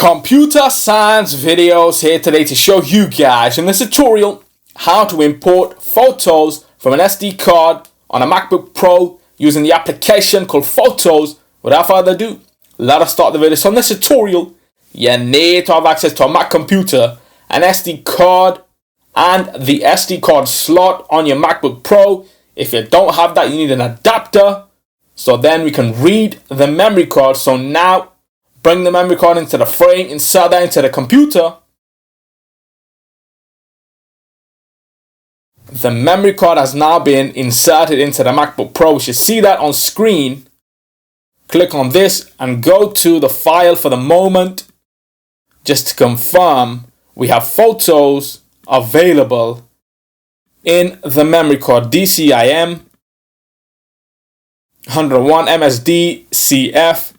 Computer science videos here today to show you guys in this tutorial how to import photos from an SD card on a MacBook Pro using the application called Photos. Without further ado, let us start the video. So in this tutorial, you need to have access to a Mac computer, an SD card, and the SD card slot on your MacBook Pro. If you don't have that, you need an adapter, so then we can read the memory card. So now bring the memory card into the frame, insert that into the computer. The memory card has now been inserted into the MacBook Pro. You should see that on screen. Click on this and go to the file for the moment. Just to confirm, we have photos available in the memory card DCIM 101 MSD CF.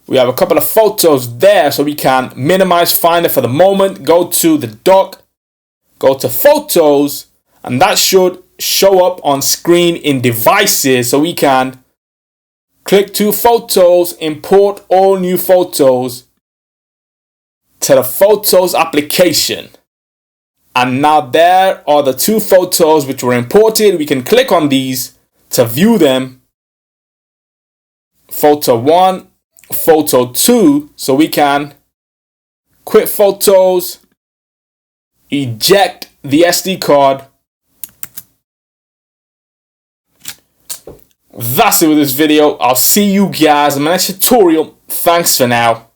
We have a couple of photos there, so we can minimize Finder for the moment. Go to the dock, go to photos, and that should show up on screen in devices. So we can click to photos, import all new photos to the photos application. And now there are the two photos which were imported. We can click on these to view them. Photo 1, photo 2, so we can quit photos, eject the SD card. That's it with this video. I'll see you guys in my next tutorial. Thanks for now.